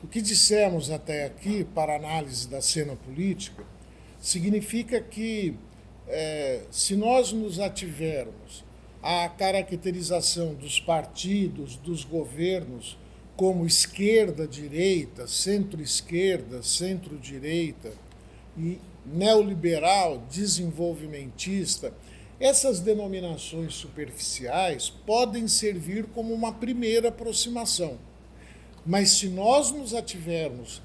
O que dissemos até aqui para análise da cena política significa que, se nós nos ativermos à caracterização dos partidos, dos governos, como esquerda, direita, centro-esquerda, centro-direita e neoliberal, desenvolvimentista, essas denominações superficiais podem servir como uma primeira aproximação. Mas se nós nos ativermos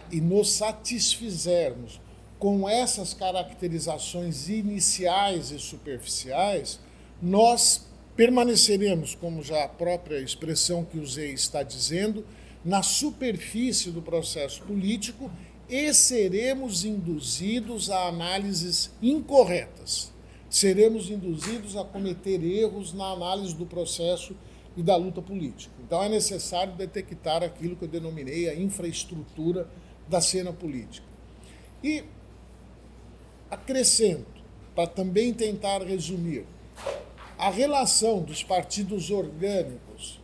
e nos satisfizermos com essas caracterizações iniciais e superficiais, nós permaneceremos, como já a própria expressão que usei está dizendo, na superfície do processo político e seremos induzidos a análises incorretas. Seremos induzidos a cometer erros na análise do processo e da luta política. Então é necessário detectar aquilo que eu denominei a infraestrutura da cena política. E acrescento, para também tentar resumir, a relação dos partidos orgânicos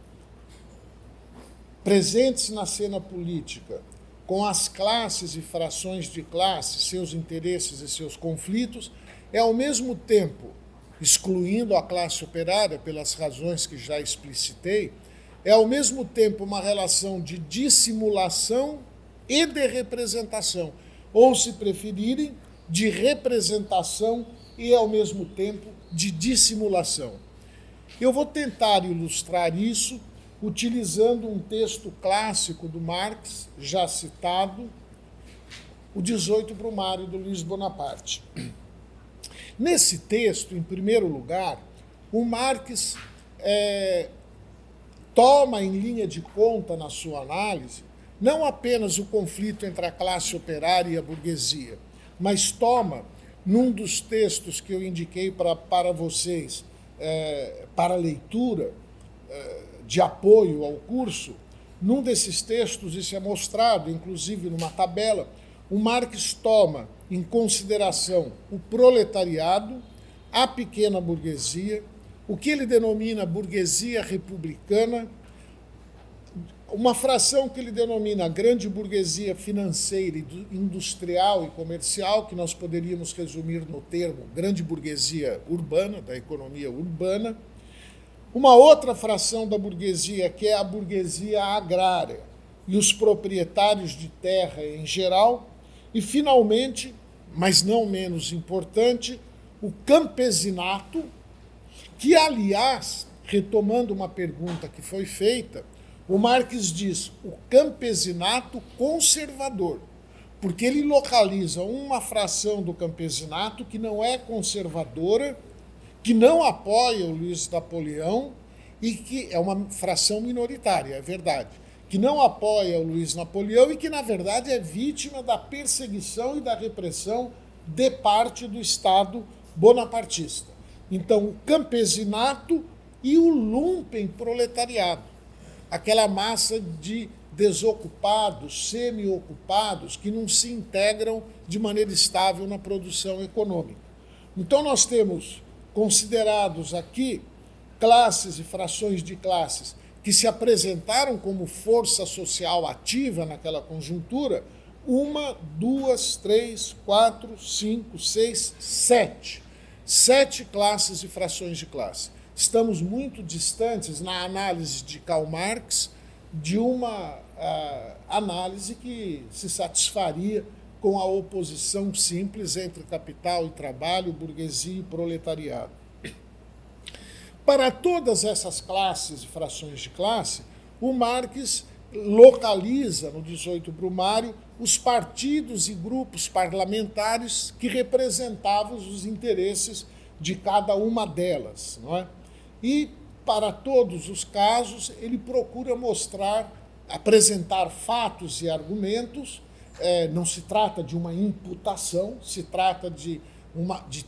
presentes na cena política com as classes e frações de classe, seus interesses e seus conflitos, é ao mesmo tempo, excluindo a classe operária pelas razões que já explicitei, é ao mesmo tempo uma relação de dissimulação e de representação, ou, se preferirem, de representação e, ao mesmo tempo, de dissimulação. Eu vou tentar ilustrar isso utilizando um texto clássico do Marx, já citado, o 18 Brumário, do Luiz Bonaparte. Nesse texto, em primeiro lugar, o Marx toma em linha de conta, na sua análise, não apenas o conflito entre a classe operária e a burguesia, mas toma, num dos textos que eu indiquei para vocês, para leitura, de apoio ao curso, num desses textos, isso é mostrado, inclusive numa tabela, o Marx toma em consideração o proletariado, a pequena burguesia, o que ele denomina burguesia republicana, uma fração que ele denomina grande burguesia financeira, industrial e comercial, que nós poderíamos resumir no termo grande burguesia urbana, da economia urbana, uma outra fração da burguesia, que é a burguesia agrária e os proprietários de terra em geral, e, finalmente, mas não menos importante, o campesinato, que, aliás, retomando uma pergunta que foi feita, o Marx diz o campesinato conservador, porque ele localiza uma fração do campesinato que não é conservadora, que não apoia o Luiz Napoleão e que é uma fração minoritária, é verdade, que não apoia o Luiz Napoleão e que, na verdade, é vítima da perseguição e da repressão de parte do Estado bonapartista. Então, o campesinato e o lumpenproletariado, aquela massa de desocupados, semi-ocupados, que não se integram de maneira estável na produção econômica. Então, nós temos considerados aqui classes e frações de classes que se apresentaram como força social ativa naquela conjuntura, 1, 2, 3, 4, 5, 6, 7. 7 classes e frações de classe. Estamos muito distantes, na análise de Karl Marx, de uma análise que se satisfaria com a oposição simples entre capital e trabalho, burguesia e proletariado. Para todas essas classes e frações de classe, o Marx localiza, no 18 Brumário, os partidos e grupos parlamentares que representavam os interesses de cada uma delas, não é? E, para todos os casos, ele procura mostrar, apresentar fatos e argumentos. Não se trata de uma imputação, se trata de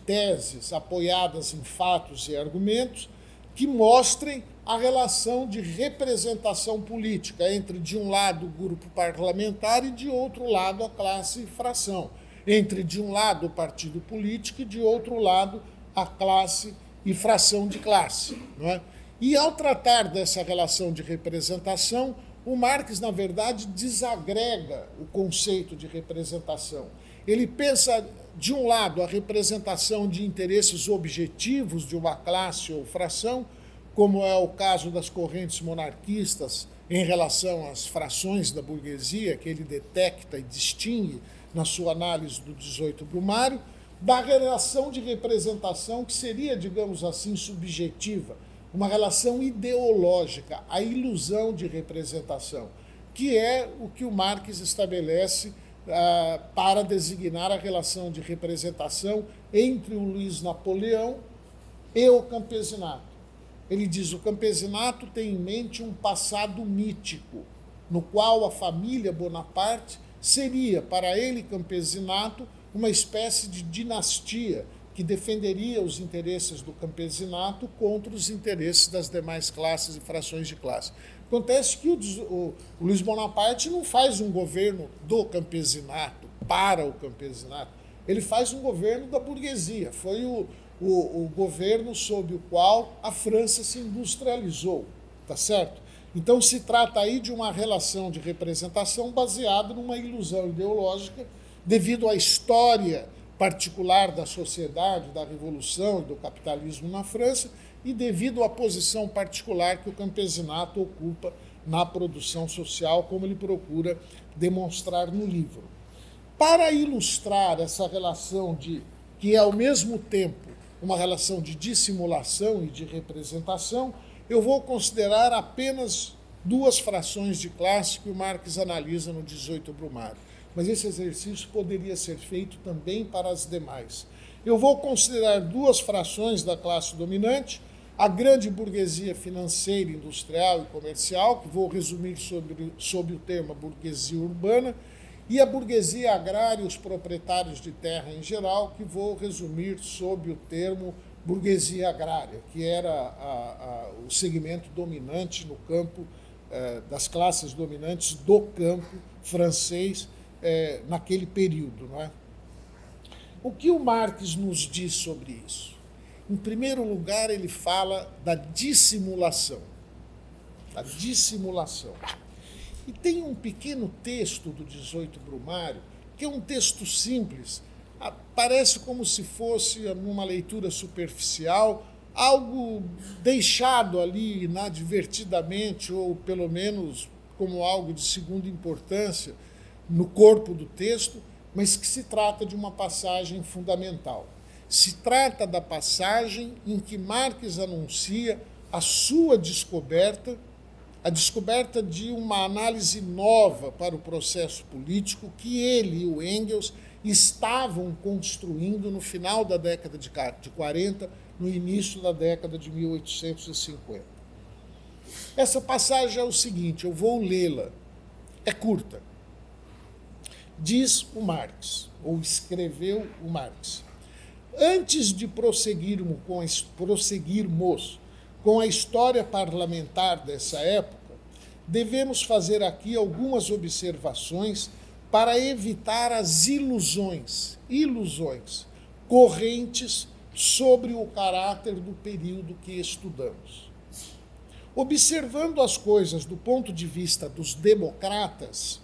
teses apoiadas em fatos e argumentos que mostrem a relação de representação política entre, de um lado, o grupo parlamentar e, de outro lado, a classe e fração. Entre, de um lado, o partido político e, de outro lado, a classe e fração de classe. Não é? E, ao tratar dessa relação de representação, o Marx, na verdade, desagrega o conceito de representação. Ele pensa, de um lado, a representação de interesses objetivos de uma classe ou fração, como é o caso das correntes monarquistas em relação às frações da burguesia, que ele detecta e distingue na sua análise do 18 Brumário, da relação de representação que seria, digamos assim, subjetiva, uma relação ideológica, a ilusão de representação, que é o que o Marx estabelece para designar a relação de representação entre o Luiz Napoleão e o campesinato. Ele diz: o campesinato tem em mente um passado mítico, no qual a família Bonaparte seria, para ele, campesinato, uma espécie de dinastia que defenderia os interesses do campesinato contra os interesses das demais classes e frações de classe. Acontece que o Luiz Bonaparte não faz um governo do campesinato, para o campesinato. Ele faz um governo da burguesia. Foi o governo sob o qual a França se industrializou, tá certo? Então se trata aí de uma relação de representação baseada numa ilusão ideológica devido à história particular da sociedade, da revolução e do capitalismo na França e devido à posição particular que o campesinato ocupa na produção social, como ele procura demonstrar no livro. Para ilustrar essa relação que é ao mesmo tempo uma relação de dissimulação e de representação, eu vou considerar apenas duas frações de classe que o Marx analisa no 18 Brumário. Mas esse exercício poderia ser feito também para as demais. Eu vou considerar duas frações da classe dominante, a grande burguesia financeira, industrial e comercial, que vou resumir sob o termo burguesia urbana, e a burguesia agrária e os proprietários de terra em geral, que vou resumir sob o termo burguesia agrária, que era o segmento dominante no campo, das classes dominantes do campo francês naquele período. Não é? O que o Marx nos diz sobre isso? Em primeiro lugar, ele fala da dissimulação. Da dissimulação. E tem um pequeno texto do 18 Brumário, que é um texto simples, parece como se fosse, numa leitura superficial, algo deixado ali inadvertidamente, ou pelo menos como algo de segunda importância no corpo do texto, mas que se trata de uma passagem fundamental. Se trata da passagem em que Marx anuncia a sua descoberta, a descoberta de uma análise nova para o processo político que ele e o Engels estavam construindo no final da década de 40, no início da década de 1850. Essa passagem é o seguinte, eu vou lê-la, é curta. Diz o Marx, ou escreveu o Marx: antes de prosseguirmos com a história parlamentar dessa época, devemos fazer aqui algumas observações para evitar as ilusões correntes sobre o caráter do período que estudamos. Observando as coisas do ponto de vista dos democratas,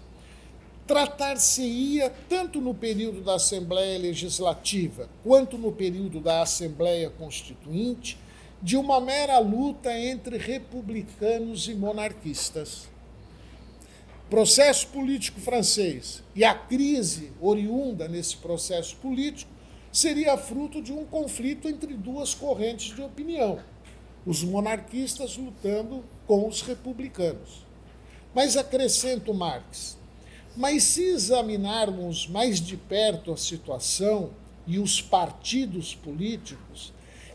tratar-se-ia, tanto no período da Assembleia Legislativa quanto no período da Assembleia Constituinte, de uma mera luta entre republicanos e monarquistas. O processo político francês e a crise oriunda nesse processo político seria fruto de um conflito entre duas correntes de opinião, os monarquistas lutando com os republicanos. Mas acrescenta o Marx, mas se examinarmos mais de perto a situação e os partidos políticos,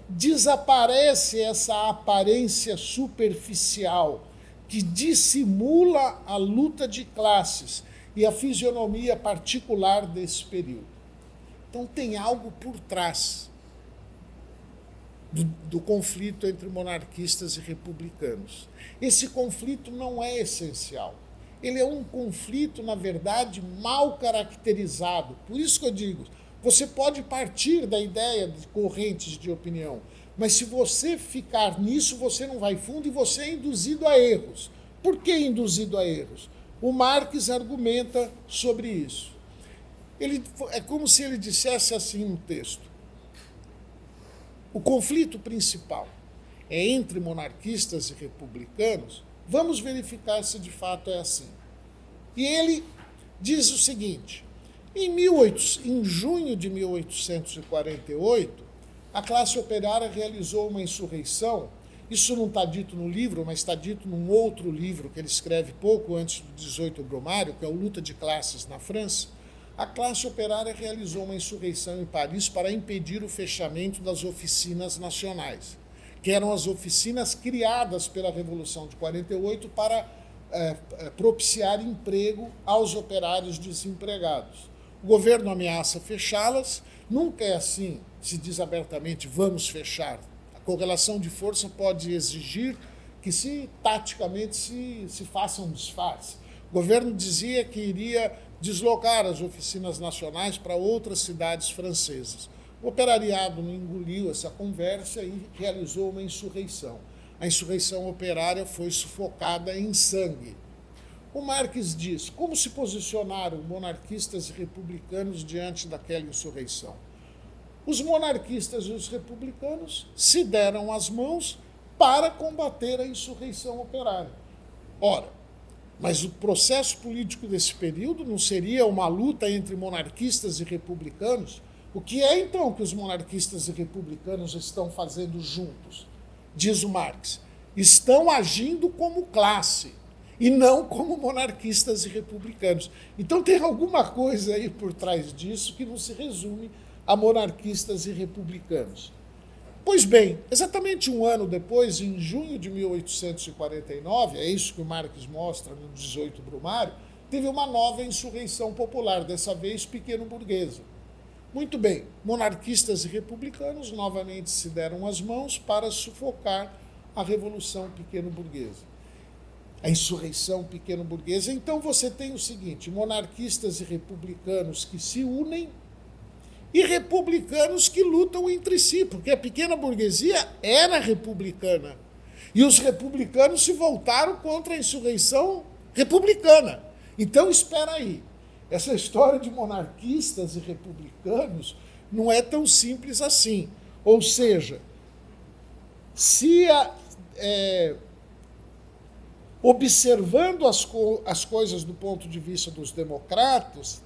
desaparece essa aparência superficial que dissimula a luta de classes e a fisionomia particular desse período. Então tem algo por trás do conflito entre monarquistas e republicanos. Esse conflito não é essencial. Ele é um conflito, na verdade, mal caracterizado. Por isso que eu digo, você pode partir da ideia de correntes de opinião, mas se você ficar nisso, você não vai fundo e você é induzido a erros, Por que induzido a erros? O Marx argumenta sobre isso. É como se ele dissesse assim no texto: o conflito principal é entre monarquistas e republicanos, vamos verificar se de fato é assim. E ele diz o seguinte: em junho de 1848, a classe operária realizou uma insurreição. Isso não está dito no livro, mas está dito num outro livro que ele escreve pouco antes do 18 Brumário, que é o Luta de Classes na França. A classe operária realizou uma insurreição em Paris para impedir o fechamento das oficinas nacionais, que eram as oficinas criadas pela Revolução de 48 para propiciar emprego aos operários desempregados. O governo ameaça fechá-las, nunca é assim, se diz abertamente, vamos fechar. A correlação de força pode exigir que taticamente se faça um disfarce. O governo dizia que iria deslocar as oficinas nacionais para outras cidades francesas. O operariado não engoliu essa conversa e realizou uma insurreição. A insurreição operária foi sufocada em sangue. O Marx diz: como se posicionaram monarquistas e republicanos diante daquela insurreição? Os monarquistas e os republicanos se deram as mãos para combater a insurreição operária. Ora, mas o processo político desse período não seria uma luta entre monarquistas e republicanos? O que é então que os monarquistas e republicanos estão fazendo juntos? Diz o Marx: estão agindo como classe e não como monarquistas e republicanos. Então tem alguma coisa aí por trás disso que não se resume a monarquistas e republicanos. Pois bem, exatamente um ano depois, em junho de 1849, é isso que o Marx mostra no 18 Brumário, teve uma nova insurreição popular, dessa vez pequeno-burguesa. Muito bem, monarquistas e republicanos novamente se deram as mãos para sufocar a Revolução Pequeno-Burguesa, a insurreição pequeno-burguesa. Então você tem o seguinte: monarquistas e republicanos que se unem e republicanos que lutam entre si, porque a pequena burguesia era republicana e os republicanos se voltaram contra a insurreição republicana. Então espera aí, essa história de monarquistas e republicanos não é tão simples assim. Ou seja, se observando as coisas do ponto de vista dos democratas,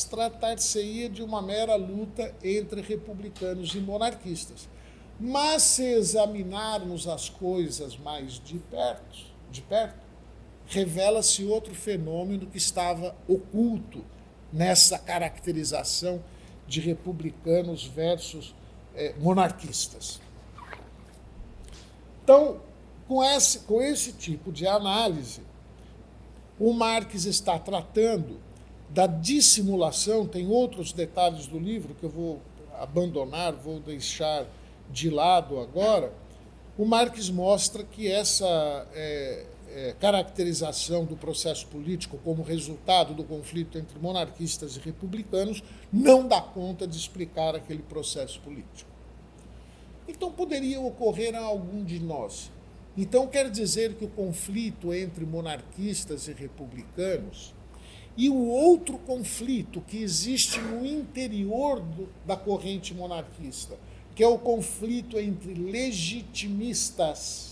tratar-se-ia de uma mera luta entre republicanos e monarquistas. Mas se examinarmos as coisas mais de perto, revela-se outro fenômeno que estava oculto nessa caracterização de republicanos versus monarquistas. Então, com esse tipo de análise, o Marx está tratando da dissimulação. Tem outros detalhes do livro que eu vou abandonar, vou deixar de lado agora. O Marx mostra que essa caracterização do processo político como resultado do conflito entre monarquistas e republicanos não dá conta de explicar aquele processo político. Então poderia ocorrer a algum de nós. Então quer dizer que o conflito entre monarquistas e republicanos e o outro conflito que existe no interior da corrente monarquista, que é o conflito entre legitimistas,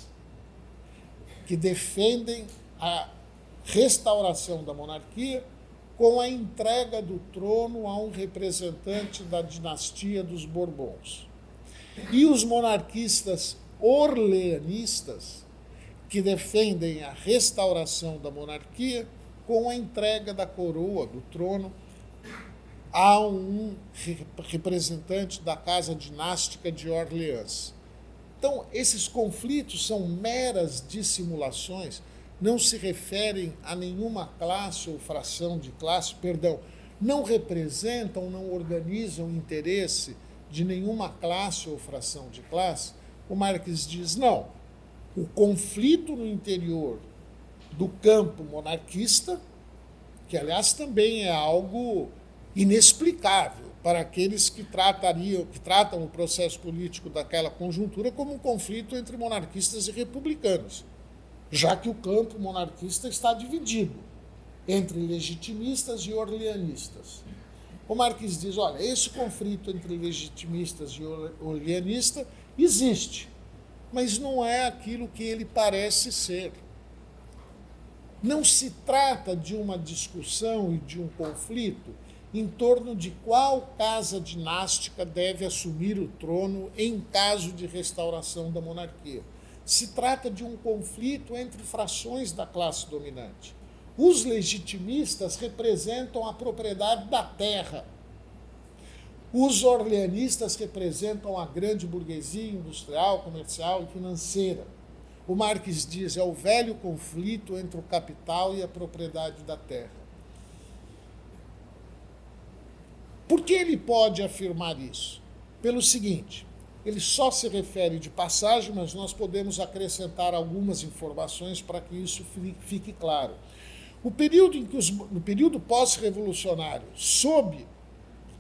que defendem a restauração da monarquia com a entrega do trono a um representante da dinastia dos Bourbons, e os monarquistas orleanistas, que defendem a restauração da monarquia com a entrega da coroa, do trono, a um representante da casa dinástica de Orleans. Então, esses conflitos são meras dissimulações, não se referem a nenhuma classe ou fração de classe, não representam, não organizam o interesse de nenhuma classe ou fração de classe. O Marx diz: não, o conflito no interior do campo monarquista, que aliás também é algo inexplicável para aqueles que tratam o processo político daquela conjuntura como um conflito entre monarquistas e republicanos. já que o campo monarquista está dividido entre legitimistas e orleanistas. O Marx diz, olha, esse conflito entre legitimistas e orleanistas existe, mas não é aquilo que ele parece ser. Não se trata de uma discussão e de um conflito em torno de qual casa dinástica deve assumir o trono em caso de restauração da monarquia. Se trata de um conflito entre frações da classe dominante. Os legitimistas representam a propriedade da terra. Os orleanistas representam a grande burguesia industrial, comercial e financeira. O Marx diz, é o velho conflito entre o capital e a propriedade da terra. Por que ele pode afirmar isso? Pelo seguinte, ele só se refere de passagem, mas nós podemos acrescentar algumas informações para que isso fique claro. No período pós-revolucionário, sob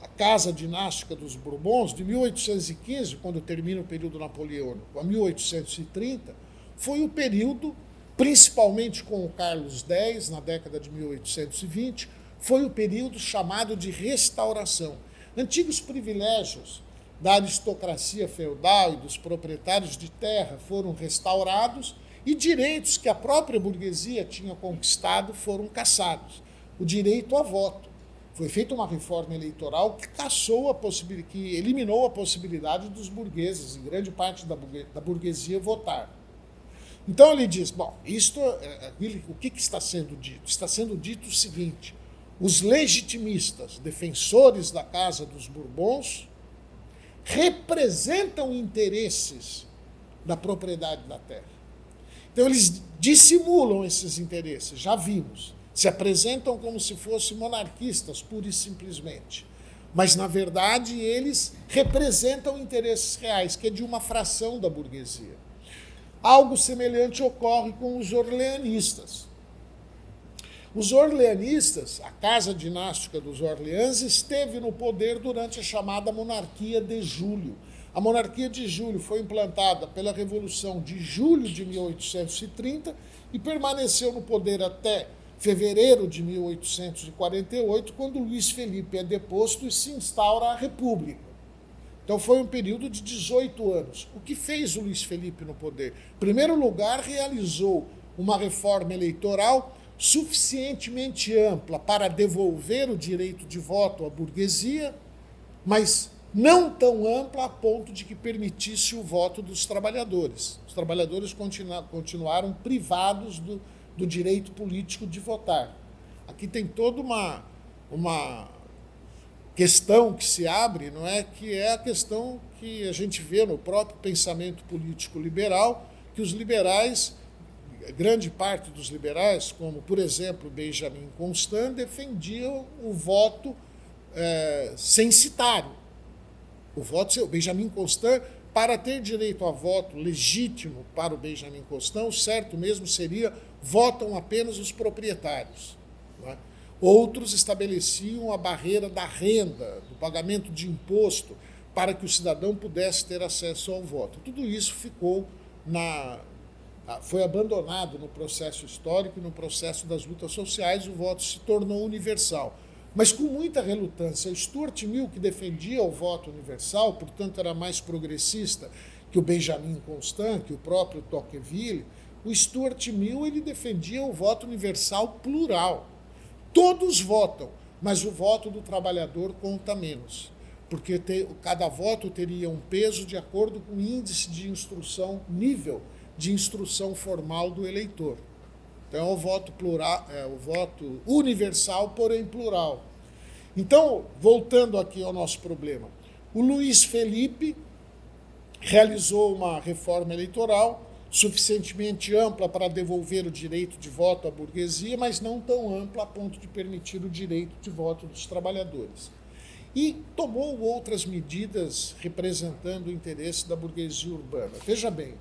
a casa dinástica dos Bourbons, de 1815, quando termina o período napoleônico, a 1830, foi o período, principalmente com o Carlos X, na década de 1820, foi o período chamado de restauração. Antigos privilégios da aristocracia feudal e dos proprietários de terra foram restaurados e direitos que a própria burguesia tinha conquistado foram cassados. O direito a voto. Foi feita uma reforma eleitoral que cassou que eliminou a possibilidade dos burgueses, em grande parte da burguesia, votar. Então ele diz, bom, o que está sendo dito? Está sendo dito o seguinte, os legitimistas, defensores da Casa dos Bourbons, representam interesses da propriedade da terra. Então eles dissimulam esses interesses, já vimos. Se apresentam como se fossem monarquistas, pura e simplesmente. Mas, na verdade, eles representam interesses reais, que é de uma fração da burguesia. Algo semelhante ocorre com os orleanistas. Os orleanistas, a casa dinástica dos Orleans, esteve no poder durante a chamada Monarquia de Julho. A Monarquia de Julho foi implantada pela Revolução de Julho de 1830 e permaneceu no poder até fevereiro de 1848, quando Luís Felipe é deposto e se instaura a República. Então foi um período de 18 anos. O que fez o Luís Felipe no poder? Em primeiro lugar, realizou uma reforma eleitoral suficientemente ampla para devolver o direito de voto à burguesia, mas não tão ampla a ponto de que permitisse o voto dos trabalhadores. Os trabalhadores continuaram privados do direito político de votar. Aqui tem toda uma questão que se abre, não é? Que é a questão que a gente vê no próprio pensamento político liberal, que os liberais, grande parte dos liberais, como, por exemplo, Benjamin Constant, defendiam o voto censitário. O Benjamin Constant, para ter direito a voto legítimo para o Benjamin Constant, o certo mesmo seria votam apenas os proprietários. Não é? Outros estabeleciam a barreira da renda, do pagamento de imposto, para que o cidadão pudesse ter acesso ao voto. Tudo isso foi abandonado no processo histórico e no processo das lutas sociais, o voto se tornou universal. Mas com muita relutância. Stuart Mill, que defendia o voto universal, portanto era mais progressista que o Benjamin Constant, que o próprio Tocqueville, o Stuart Mill ele defendia o voto universal plural. Todos votam, mas o voto do trabalhador conta menos, porque cada voto teria um peso de acordo com o índice de instrução, nível de instrução formal do eleitor. Então é o voto plural, é o voto universal, porém plural. Então, voltando aqui ao nosso problema, o Luís Felipe realizou uma reforma eleitoral suficientemente ampla para devolver o direito de voto à burguesia, mas não tão ampla a ponto de permitir o direito de voto dos trabalhadores. E tomou outras medidas representando o interesse da burguesia urbana. Veja bem,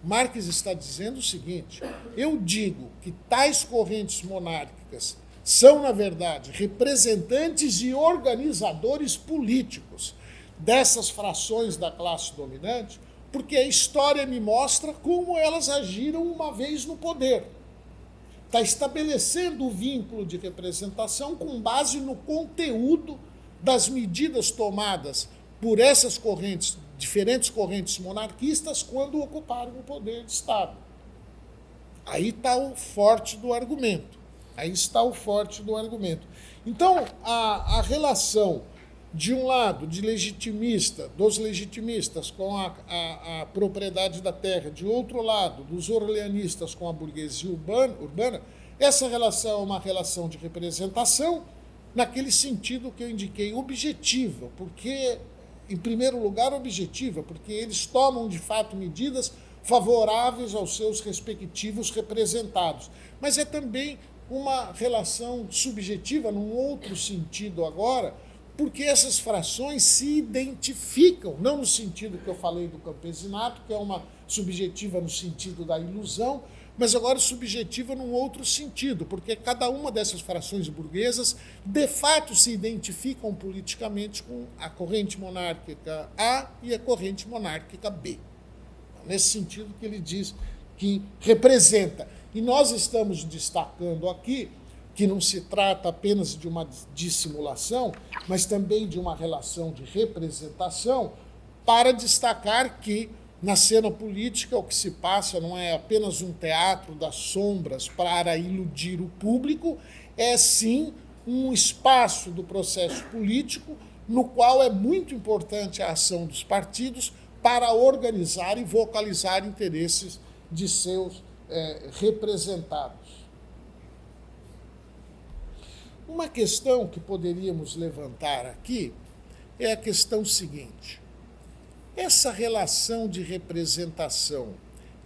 Marx está dizendo o seguinte, eu digo que tais correntes monárquicas são, na verdade, representantes e organizadores políticos dessas frações da classe dominante, porque a história me mostra como elas agiram uma vez no poder. Está estabelecendo o vínculo de representação com base no conteúdo das medidas tomadas por essas correntes, diferentes correntes monarquistas, quando ocuparam o poder de Estado. Aí está o forte do argumento. Aí está o forte do argumento. Então, a relação, de um lado, dos legitimistas com a propriedade da terra, de outro lado, dos orleanistas com a burguesia urbana, essa relação é uma relação de representação, naquele sentido que eu indiquei, objetiva, porque, em primeiro lugar, objetiva, porque eles tomam, de fato, medidas favoráveis aos seus respectivos representados. Mas é também uma relação subjetiva, num outro sentido agora, porque essas frações se identificam, não no sentido que eu falei do campesinato, que é uma subjetiva no sentido da ilusão, mas agora subjetiva num outro sentido, porque cada uma dessas frações burguesas, de fato, se identificam politicamente com a corrente monárquica A e a corrente monárquica B. Nesse sentido que ele diz que representa. E nós estamos destacando aqui que não se trata apenas de uma dissimulação, mas também de uma relação de representação, para destacar que, na cena política, o que se passa não é apenas um teatro das sombras para iludir o público, é sim um espaço do processo político no qual é muito importante a ação dos partidos para organizar e vocalizar interesses de seus representados. Uma questão que poderíamos levantar aqui é a questão seguinte: essa relação de representação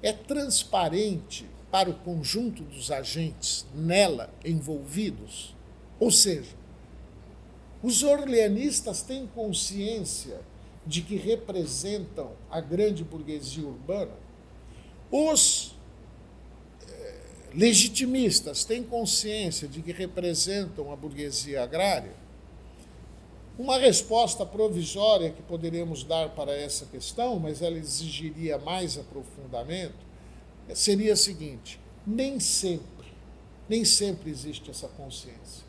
é transparente para o conjunto dos agentes nela envolvidos? Ou seja, os orleanistas têm consciência de que representam a grande burguesia urbana? Os legitimistas têm consciência de que representam a burguesia agrária? Uma resposta provisória que poderíamos dar para essa questão, mas ela exigiria mais aprofundamento, seria a seguinte: nem sempre existe essa consciência.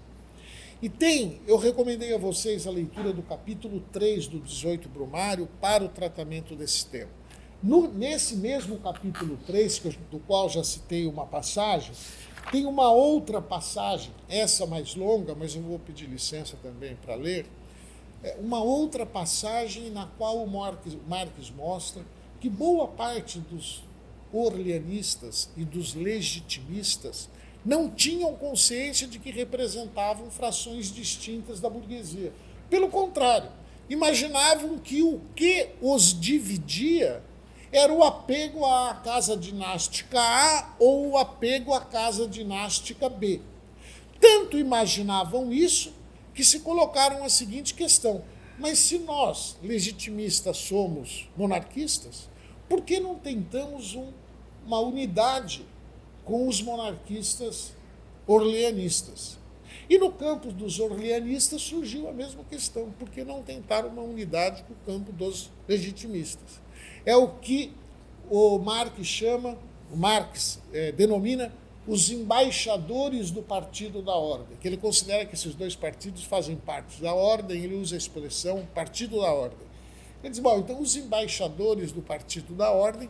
E eu recomendei a vocês a leitura do capítulo 3 do 18 Brumário para o tratamento desse tema. Nesse mesmo capítulo 3, do qual já citei uma passagem, tem uma outra passagem, essa mais longa, mas eu vou pedir licença também para ler, uma outra passagem na qual o Marx mostra que boa parte dos orleanistas e dos legitimistas não tinham consciência de que representavam frações distintas da burguesia. Pelo contrário, imaginavam que o que os dividia era o apego à casa dinástica A ou o apego à casa dinástica B. Tanto imaginavam isso que se colocaram a seguinte questão: mas se nós, legitimistas, somos monarquistas, por que não tentamos uma unidade com os monarquistas orleanistas? E no campo dos orleanistas surgiu a mesma questão: por que não tentar uma unidade com o campo dos legitimistas? É o que o Marx denomina os embaixadores do Partido da Ordem, que ele considera que esses dois partidos fazem parte da ordem, ele usa a expressão Partido da Ordem. Ele diz, bom, então os embaixadores do Partido da Ordem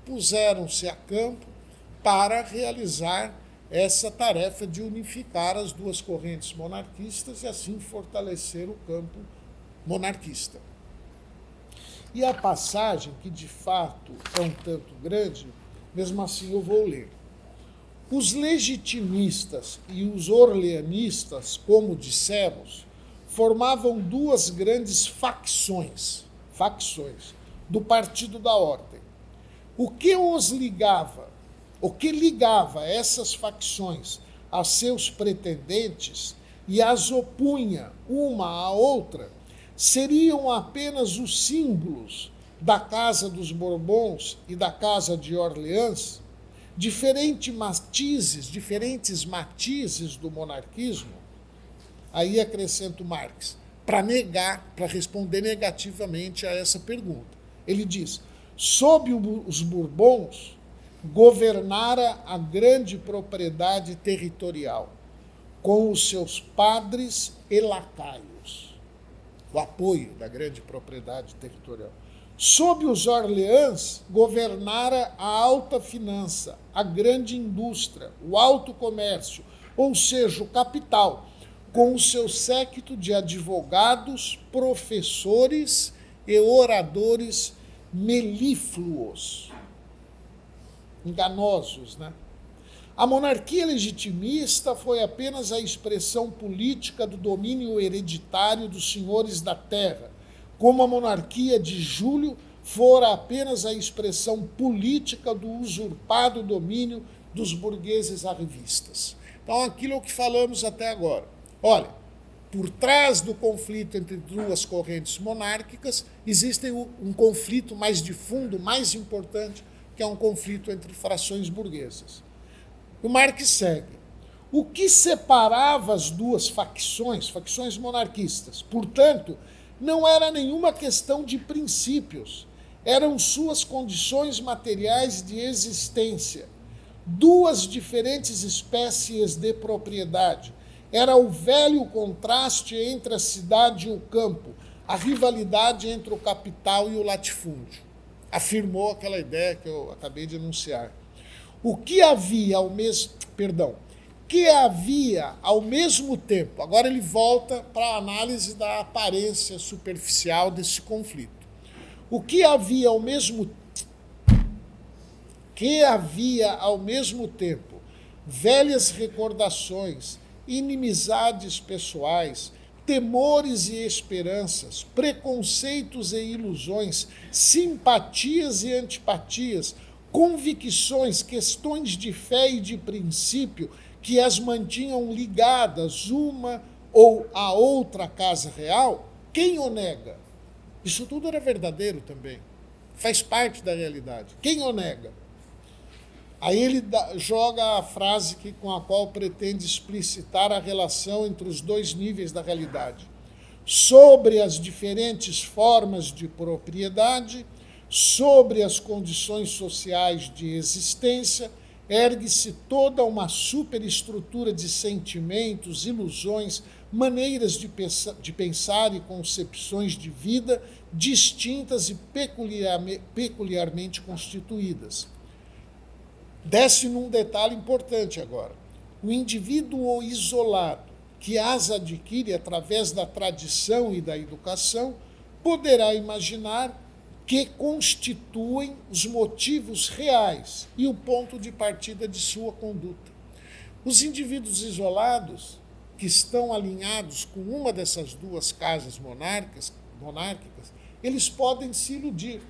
puseram-se a campo para realizar essa tarefa de unificar as duas correntes monarquistas e assim fortalecer o campo monarquista. E a passagem, que de fato é um tanto grande, mesmo assim eu vou ler. Os legitimistas e os orleanistas, como dissemos, formavam duas grandes facções do Partido da Ordem. O que ligava essas facções a seus pretendentes e as opunha uma à outra seriam apenas os símbolos da Casa dos Bourbons e da Casa de Orleans, diferentes matizes do monarquismo. Aí acrescenta o Marx, para responder negativamente a essa pergunta. Ele diz, sob os Bourbons, governara a grande propriedade territorial, com os seus padres e lacaios, o apoio da grande propriedade territorial. Sob os Orleans, governara a alta finança, a grande indústria, o alto comércio, ou seja, o capital, com o seu séquito de advogados, professores e oradores melífluos, enganosos, né? A monarquia legitimista foi apenas a expressão política do domínio hereditário dos senhores da terra, como a monarquia de Júlio fora apenas a expressão política do usurpado domínio dos burgueses arrivistas. Então, aquilo é o que falamos até agora. Olha, por trás do conflito entre duas correntes monárquicas, existe um conflito mais de fundo, mais importante, que é um conflito entre frações burguesas. O Marx segue. O que separava as duas facções monarquistas, portanto, não era nenhuma questão de princípios, eram suas condições materiais de existência, duas diferentes espécies de propriedade. Era o velho contraste entre a cidade e o campo, a rivalidade entre o capital e o latifúndio. Afirmou aquela ideia que eu acabei de enunciar. O que havia ao mesmo tempo, agora ele volta para a análise da aparência superficial desse conflito. O que havia ao mesmo tempo velhas recordações, inimizades pessoais, temores e esperanças, preconceitos e ilusões, simpatias e antipatias, convicções, questões de fé e de princípio que as mantinham ligadas uma ou a outra casa real, quem o nega? Isso tudo era verdadeiro também, faz parte da realidade. Quem o nega? Aí ele joga a frase com a qual pretende explicitar a relação entre os dois níveis da realidade. Sobre as diferentes formas de propriedade, sobre as condições sociais de existência, ergue-se toda uma superestrutura de sentimentos, ilusões, maneiras de pensar e concepções de vida distintas e peculiarmente constituídas. Desce num detalhe importante agora. O indivíduo isolado, que as adquire através da tradição e da educação, poderá imaginar que constituem os motivos reais e o ponto de partida de sua conduta. Os indivíduos isolados, que estão alinhados com uma dessas duas casas monárquicas, eles podem se iludir.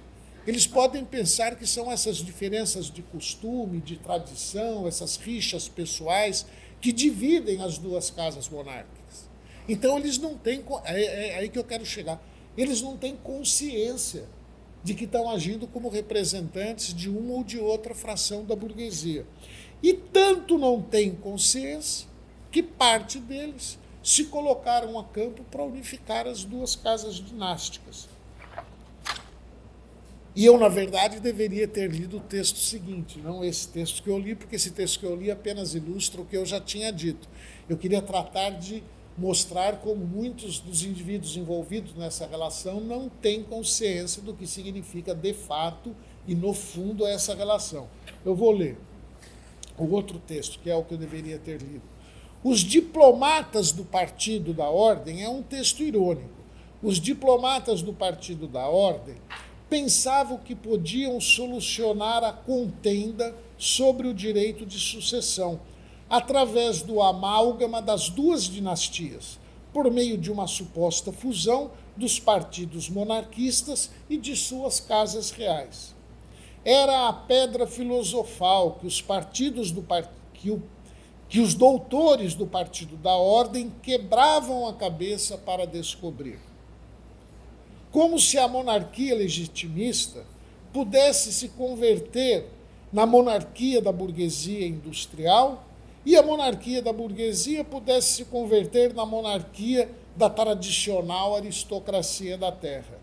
Eles podem pensar que são essas diferenças de costume, de tradição, essas rixas pessoais que dividem as duas casas monárquicas. Então eles não têm, é aí que eu quero chegar, eles não têm consciência de que estão agindo como representantes de uma ou de outra fração da burguesia. E tanto não têm consciência que parte deles se colocaram a campo para unificar as duas casas dinásticas. E eu, na verdade, deveria ter lido o texto seguinte, não esse texto que eu li, porque esse texto que eu li apenas ilustra o que eu já tinha dito. Eu queria tratar de mostrar como muitos dos indivíduos envolvidos nessa relação não têm consciência do que significa de fato e no fundo essa relação. Eu vou ler o outro texto, que é o que eu deveria ter lido. Os diplomatas do Partido da Ordem é um texto irônico. Os diplomatas do Partido da Ordem pensavam que podiam solucionar a contenda sobre o direito de sucessão através do amálgama das duas dinastias, por meio de uma suposta fusão dos partidos monarquistas e de suas casas reais. Era a pedra filosofal que os doutores do Partido da Ordem quebravam a cabeça para descobrir. Como se a monarquia legitimista pudesse se converter na monarquia da burguesia industrial e a monarquia da burguesia pudesse se converter na monarquia da tradicional aristocracia da terra.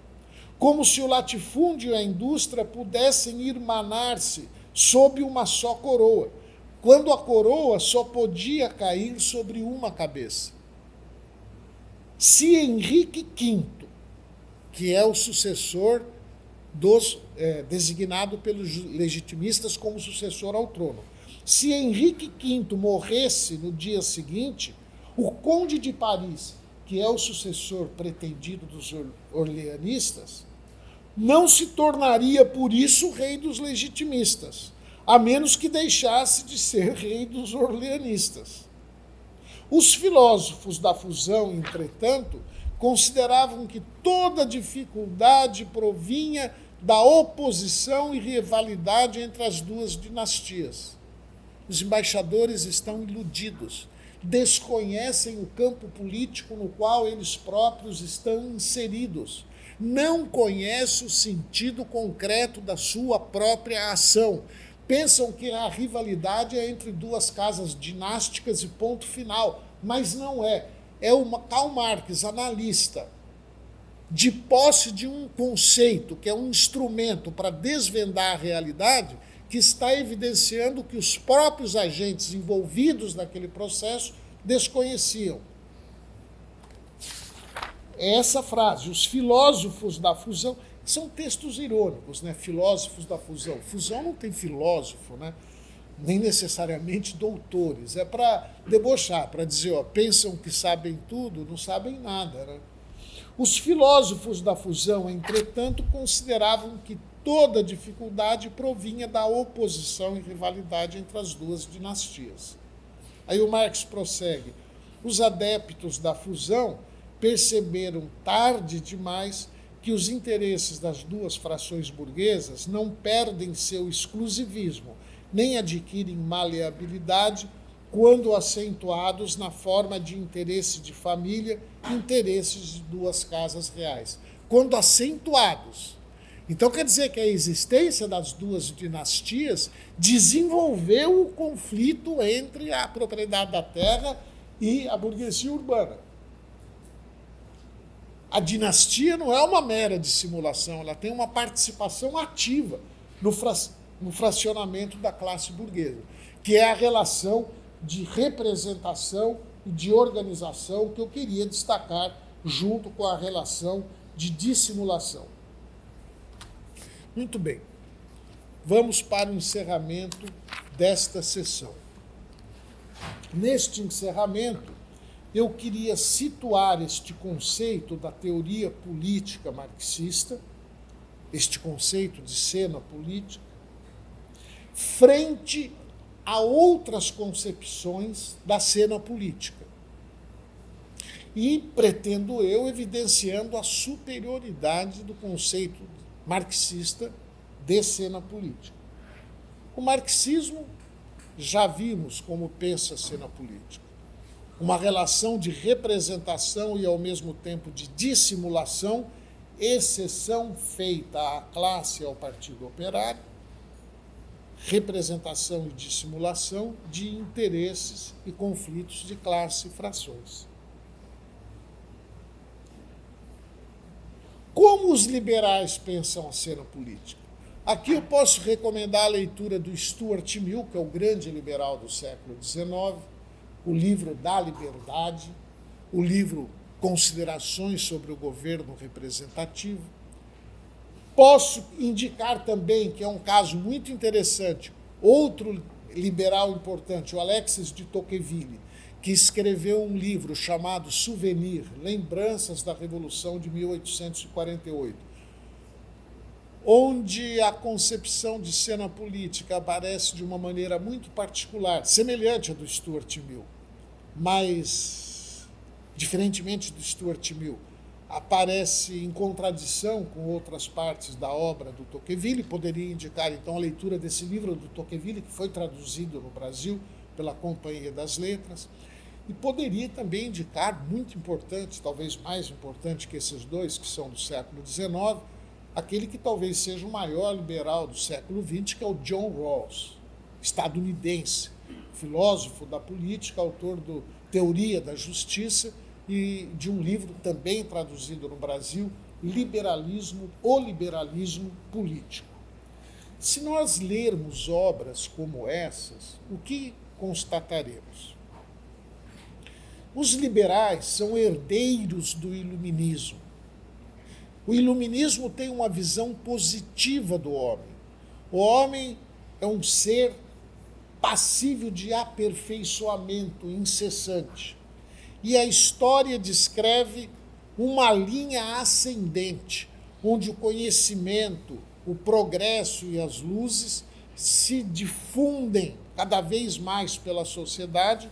como se o latifúndio e a indústria pudessem irmanar-se sob uma só coroa, quando a coroa só podia cair sobre uma cabeça. Se Henrique V, que é o sucessor designado pelos legitimistas como sucessor ao trono, se Henrique V morresse no dia seguinte, o conde de Paris, que é o sucessor pretendido dos orleanistas, não se tornaria por isso rei dos legitimistas, a menos que deixasse de ser rei dos orleanistas. Os filósofos da fusão, entretanto, consideravam que toda dificuldade provinha da oposição e rivalidade entre as duas dinastias. Os embaixadores estão iludidos, desconhecem o campo político no qual eles próprios estão inseridos, não conhecem o sentido concreto da sua própria ação. Pensam que a rivalidade é entre duas casas dinásticas e ponto final, mas não é. É uma Karl Marx, analista, de posse de um conceito, que é um instrumento para desvendar a realidade, que está evidenciando que os próprios agentes envolvidos naquele processo desconheciam. Essa frase, os filósofos da fusão, são textos irônicos, né? Filósofos da fusão. Fusão não tem filósofo, né? Nem necessariamente doutores. É para debochar, para dizer, pensam que sabem tudo, não sabem nada, né? Os filósofos da fusão, entretanto, consideravam que toda dificuldade provinha da oposição e rivalidade entre as duas dinastias. Aí o Marx prossegue. Os adeptos da fusão perceberam tarde demais que os interesses das duas frações burguesas não perdem seu exclusivismo, nem adquirem maleabilidade quando acentuados na forma de interesse de família, interesses de duas casas reais. Quando acentuados. Então quer dizer que a existência das duas dinastias desenvolveu o conflito entre a propriedade da terra e a burguesia urbana. A dinastia não é uma mera dissimulação, ela tem uma participação ativa no fracionamento da classe burguesa, que é a relação de representação e de organização que eu queria destacar junto com a relação de dissimulação. Muito bem, vamos para o encerramento desta sessão. Neste encerramento, eu queria situar este conceito da teoria política marxista, este conceito de cena política, frente a outras concepções da cena política. E pretendo eu evidenciando a superioridade do conceito marxista de cena política. O marxismo, já vimos como pensa a cena política. Uma relação de representação e, ao mesmo tempo, de dissimulação, exceção feita à classe e ao partido operário, representação e dissimulação de interesses e conflitos de classe e frações. Como os liberais pensam a cena política? Aqui eu posso recomendar a leitura do Stuart Mill, que é o grande liberal do século XIX, o livro Da Liberdade, o livro Considerações sobre o Governo Representativo. Posso indicar também, que é um caso muito interessante, outro liberal importante, o Alexis de Tocqueville, que escreveu um livro chamado Souvenir, Lembranças da Revolução de 1848, onde a concepção de cena política aparece de uma maneira muito particular, semelhante à do Stuart Mill, mas, diferentemente do Stuart Mill, aparece em contradição com outras partes da obra do Tocqueville. Poderia indicar, então, a leitura desse livro do Tocqueville, que foi traduzido no Brasil pela Companhia das Letras, e poderia também indicar, muito importante, talvez mais importante que esses dois, que são do século XIX, aquele que talvez seja o maior liberal do século XX, que é o John Rawls, estadunidense, filósofo da política, autor do Teoria da Justiça e de um livro também traduzido no Brasil, o liberalismo político. Se nós lermos obras como essas, o que constataremos? Os liberais são herdeiros do iluminismo. O iluminismo tem uma visão positiva do homem. O homem é um ser passível de aperfeiçoamento incessante. E a história descreve uma linha ascendente, onde o conhecimento, o progresso e as luzes se difundem cada vez mais pela sociedade,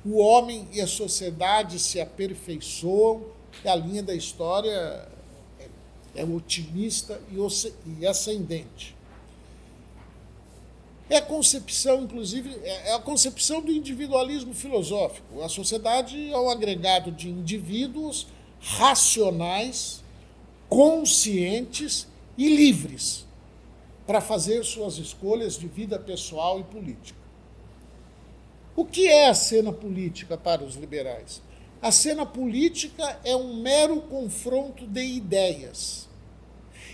o homem e a sociedade se aperfeiçoam, e a linha da história é otimista e ascendente. É a concepção, inclusive, é a concepção do individualismo filosófico. A sociedade é um agregado de indivíduos racionais, conscientes e livres para fazer suas escolhas de vida pessoal e política. O que é a cena política para os liberais? A cena política é um mero confronto de ideias.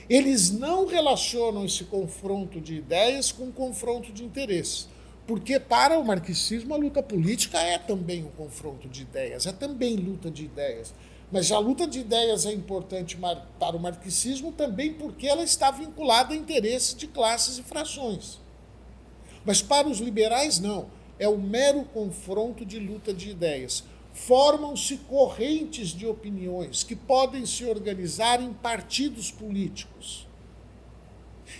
Eles não relacionam esse confronto de ideias com confronto de interesses, porque para o marxismo a luta política é também um confronto de ideias, é também luta de ideias. Mas a luta de ideias é importante para o marxismo também porque ela está vinculada a interesses de classes e frações. Mas para os liberais não, é um mero confronto de luta de ideias. Formam-se correntes de opiniões que podem se organizar em partidos políticos.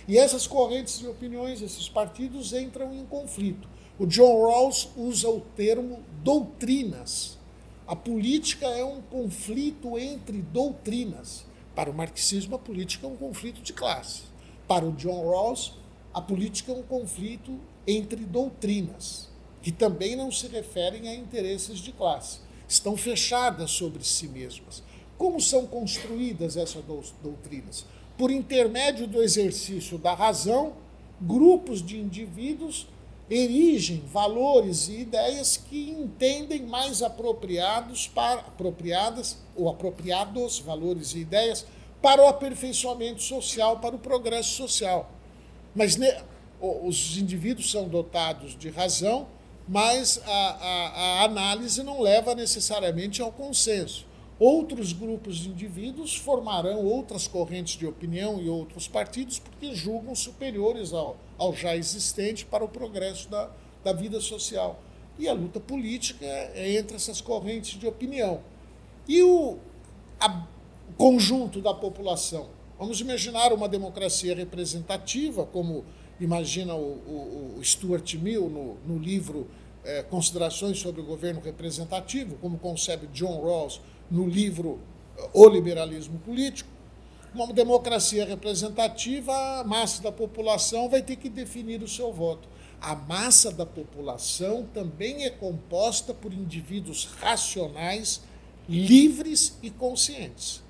E essas correntes de opiniões, esses partidos, entram em conflito. O John Rawls usa o termo doutrinas. A política é um conflito entre doutrinas. Para o marxismo, a política é um conflito de classe. Para o John Rawls, a política é um conflito entre doutrinas, que também não se referem a interesses de classe. Estão fechadas sobre si mesmas. Como são construídas essas doutrinas? Por intermédio do exercício da razão, grupos de indivíduos erigem valores e ideias que entendem mais apropriados valores e ideias para o aperfeiçoamento social, para o progresso social. Mas os indivíduos são dotados de razão, mas a análise não leva necessariamente ao consenso. Outros grupos de indivíduos formarão outras correntes de opinião e outros partidos porque julgam superiores ao já existente para o progresso da vida social. E a luta política é entre essas correntes de opinião. E o conjunto da população? Vamos imaginar uma democracia representativa, como imagina o Stuart Mill no livro Considerações sobre o Governo Representativo, como concebe John Rawls no livro O Liberalismo Político. Uma democracia representativa, a massa da população vai ter que definir o seu voto. A massa da população também é composta por indivíduos racionais, livres e conscientes.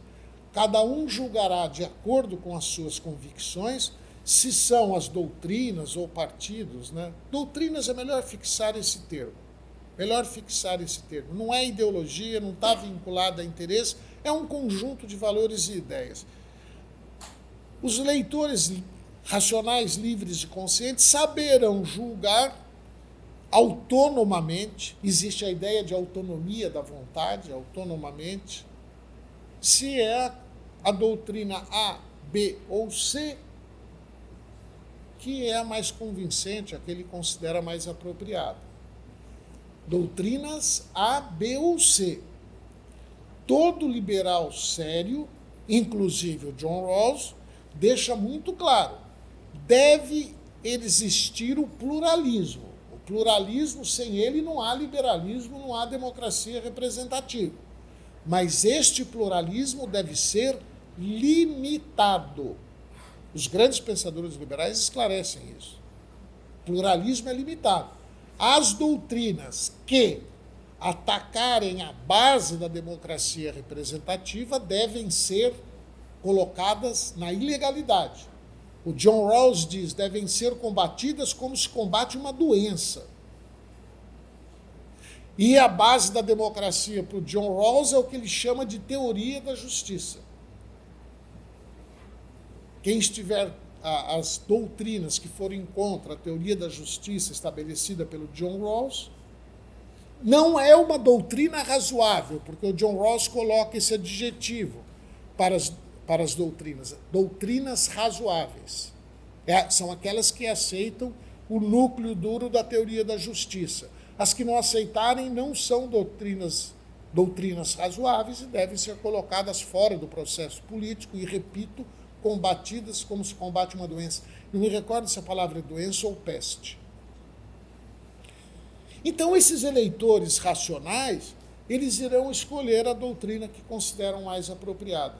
Cada um julgará de acordo com as suas convicções se são as doutrinas ou partidos, né? Doutrinas é melhor fixar esse termo. Não é ideologia, não está vinculada a interesse, é um conjunto de valores e ideias. Os leitores racionais, livres e conscientes saberão julgar autonomamente, existe a ideia de autonomia da vontade, autonomamente, se é a doutrina A, B ou C que é a mais convincente, a que ele considera mais apropriada. Doutrinas A, B ou C. Todo liberal sério, inclusive o John Rawls, deixa muito claro, deve existir o pluralismo. O pluralismo, sem ele não há liberalismo, não há democracia representativa. Mas este pluralismo deve ser limitado. Os grandes pensadores liberais esclarecem isso. O pluralismo é limitado. As doutrinas que atacarem a base da democracia representativa devem ser colocadas na ilegalidade. O John Rawls diz, devem ser combatidas como se combate uma doença. E a base da democracia para o John Rawls é o que ele chama de teoria da justiça. quem estiver as doutrinas que forem contra a teoria da justiça estabelecida pelo John Rawls, não é uma doutrina razoável, porque o John Rawls coloca esse adjetivo para as doutrinas razoáveis. São aquelas que aceitam o núcleo duro da teoria da justiça. As que não aceitarem não são doutrinas razoáveis e devem ser colocadas fora do processo político e, repito, combatidas como se combate uma doença. Não me recordo se a palavra é doença ou peste. Então, esses eleitores racionais, eles irão escolher a doutrina que consideram mais apropriada.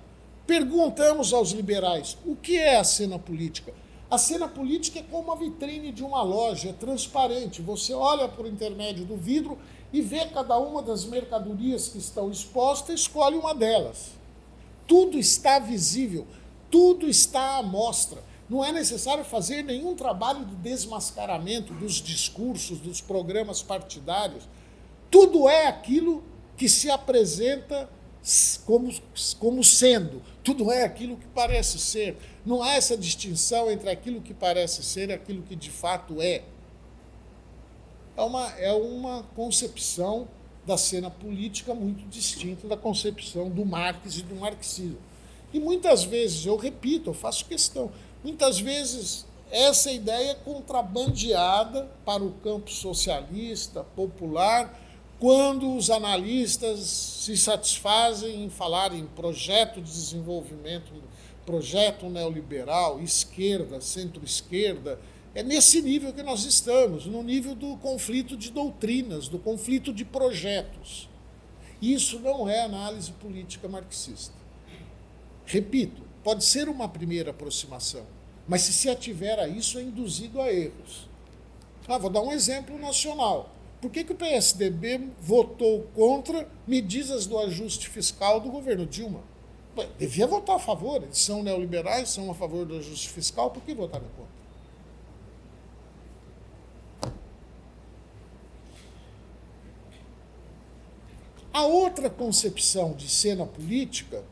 Perguntamos aos liberais, o que é a cena política? A cena política é como a vitrine de uma loja, é transparente. Você olha por intermédio do vidro e vê cada uma das mercadorias que estão expostas e escolhe uma delas. Tudo está visível, tudo está à mostra. Não é necessário fazer nenhum trabalho de desmascaramento dos discursos, dos programas partidários. Tudo é aquilo que se apresenta como sendo. Tudo é aquilo que parece ser. Não há essa distinção entre aquilo que parece ser e aquilo que de fato é. É uma concepção da cena política muito distinta da concepção do Marx e do marxismo. E muitas vezes, eu repito, eu faço questão, muitas vezes essa ideia é contrabandeada para o campo socialista, popular, quando os analistas se satisfazem em falar em projeto de desenvolvimento, projeto neoliberal, esquerda, centro-esquerda. É nesse nível que nós estamos, no nível do conflito de doutrinas, do conflito de projetos. Isso não é análise política marxista. Repito, pode ser uma primeira aproximação, mas se ativer a isso, é induzido a erros. Vou dar um exemplo nacional. Por que o PSDB votou contra medidas do ajuste fiscal do governo Dilma? Devia votar a favor, eles são neoliberais, são a favor do ajuste fiscal, por que votaram contra? A outra concepção de cena política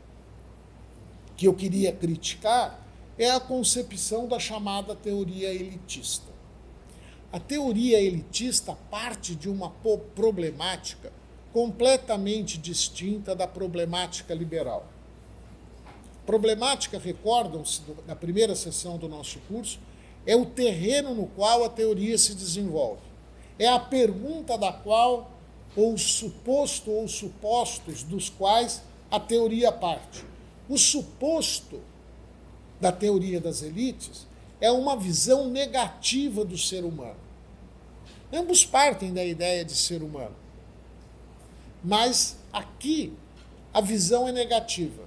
que eu queria criticar é a concepção da chamada teoria elitista. A teoria elitista parte de uma problemática completamente distinta da problemática liberal. Problemática, recordam-se da primeira sessão do nosso curso, é o terreno no qual a teoria se desenvolve. É a pergunta da qual, ou suposto ou supostos dos quais a teoria parte. O suposto da teoria das elites é uma visão negativa do ser humano. Ambos partem da ideia de ser humano. Mas aqui a visão é negativa.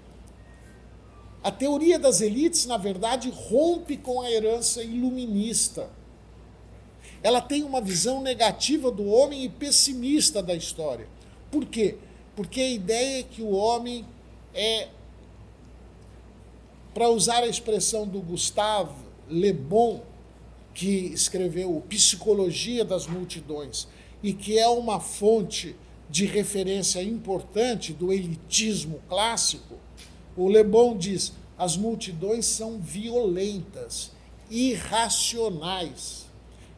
A teoria das elites, na verdade, rompe com a herança iluminista. Ela tem uma visão negativa do homem e pessimista da história. Por quê? Porque a ideia é que o homem é, para usar a expressão do Gustave Le Bon, que escreveu Psicologia das Multidões, e que é uma fonte de referência importante do elitismo clássico, o Le Bon diz: as multidões são violentas, irracionais.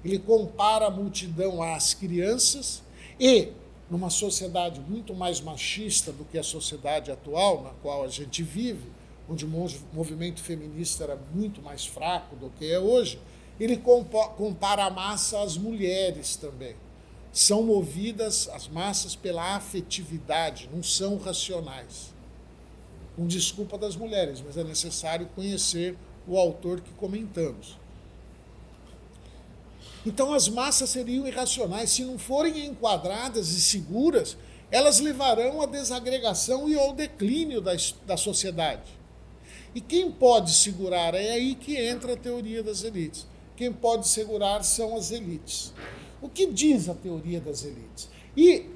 Ele compara a multidão às crianças e, numa sociedade muito mais machista do que a sociedade atual, na qual a gente vive, onde o movimento feminista era muito mais fraco do que é hoje, ele compara a massa às mulheres também. São movidas as massas pela afetividade, não são racionais. Com desculpa das mulheres, mas é necessário conhecer o autor que comentamos. Então as massas seriam irracionais. Se não forem enquadradas e seguras, elas levarão à desagregação e ao declínio da sociedade. E quem pode segurar? É aí que entra a teoria das elites. Quem pode segurar são as elites. O que diz a teoria das elites? E,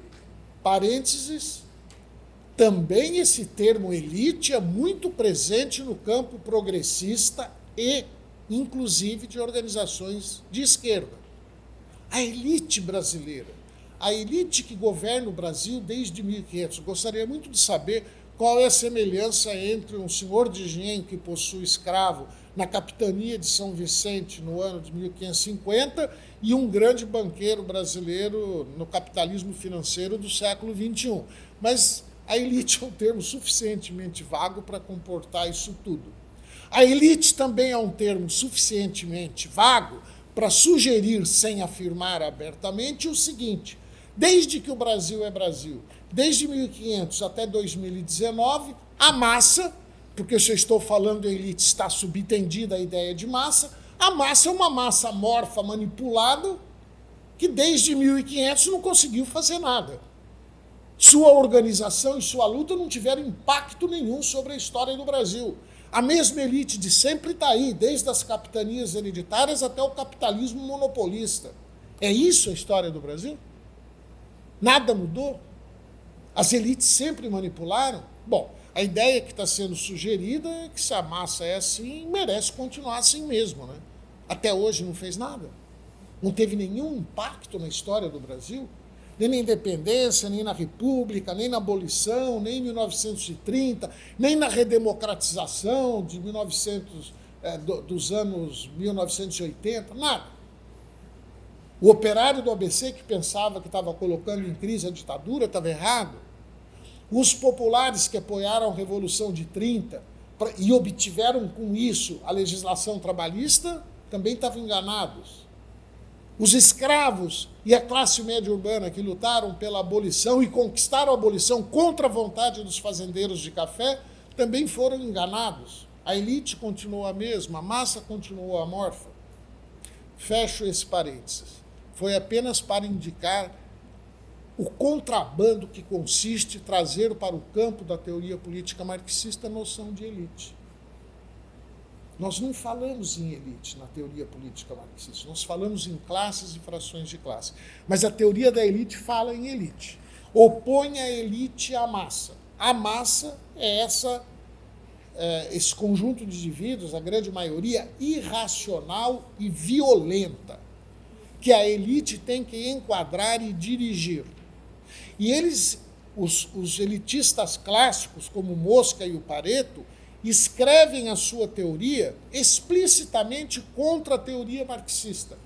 parênteses, também esse termo elite é muito presente no campo progressista e, inclusive, de organizações de esquerda. A elite brasileira, a elite que governa o Brasil desde 1500. Gostaria muito de saber qual é a semelhança entre um senhor de engenho que possui escravo na capitania de São Vicente no ano de 1550 e um grande banqueiro brasileiro no capitalismo financeiro do século XXI. Mas a elite é um termo suficientemente vago para comportar isso tudo. A elite também é um termo suficientemente vago para sugerir, sem afirmar abertamente, o seguinte: desde que o Brasil é Brasil, desde 1500 até 2019, a massa, porque se eu estou falando em elite, está subentendida a ideia de massa, a massa é uma massa amorfa, manipulada, que desde 1500 não conseguiu fazer nada. Sua organização e sua luta não tiveram impacto nenhum sobre a história do Brasil. A mesma elite de sempre está aí, desde as capitanias hereditárias até o capitalismo monopolista. É isso a história do Brasil? Nada mudou? As elites sempre manipularam? Bom, a ideia que está sendo sugerida é que se a massa é assim, merece continuar assim mesmo, né? Até hoje não fez nada. Não teve nenhum impacto na história do Brasil, nem na independência, nem na república, nem na abolição, nem em 1930, nem na redemocratização de dos anos 1980, nada. O operário do ABC que pensava que estava colocando em crise a ditadura estava errado. Os populares que apoiaram a Revolução de 30 e obtiveram com isso a legislação trabalhista também estavam enganados. Os escravos e a classe média urbana que lutaram pela abolição e conquistaram a abolição contra a vontade dos fazendeiros de café também foram enganados. A elite continuou a mesma, a massa continuou amorfa. Fecho esse parênteses. Foi apenas para indicar o contrabando que consiste em trazer para o campo da teoria política marxista a noção de elite. Nós não falamos em elite na teoria política marxista, nós falamos em classes e frações de classe. Mas a teoria da elite fala em elite. Opõe a elite à massa. A massa é esse conjunto de indivíduos, a grande maioria, irracional e violenta, que a elite tem que enquadrar e dirigir. E eles, os elitistas clássicos, como Mosca e o Pareto, escrevem a sua teoria explicitamente contra a teoria marxista,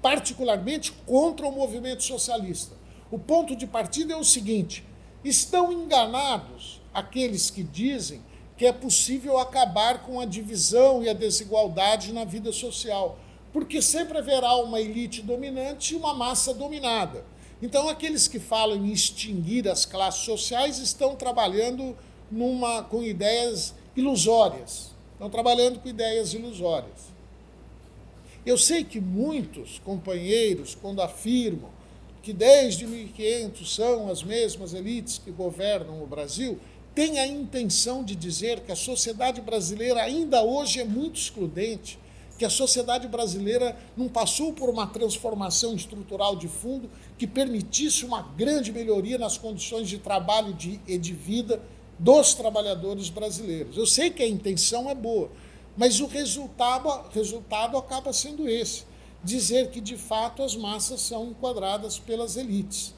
particularmente contra o movimento socialista. O ponto de partida é o seguinte: estão enganados aqueles que dizem que é possível acabar com a divisão e a desigualdade na vida social, porque sempre haverá uma elite dominante e uma massa dominada. Então, aqueles que falam em extinguir as classes sociais estão trabalhando com ideias ilusórias. Estão trabalhando com ideias ilusórias. Eu sei que muitos companheiros, quando afirmam que desde 1500 são as mesmas elites que governam o Brasil, têm a intenção de dizer que a sociedade brasileira ainda hoje é muito excludente, que a sociedade brasileira não passou por uma transformação estrutural de fundo que permitisse uma grande melhoria nas condições de trabalho e de vida dos trabalhadores brasileiros. Eu sei que a intenção é boa, mas o resultado acaba sendo esse: dizer que, de fato, as massas são enquadradas pelas elites,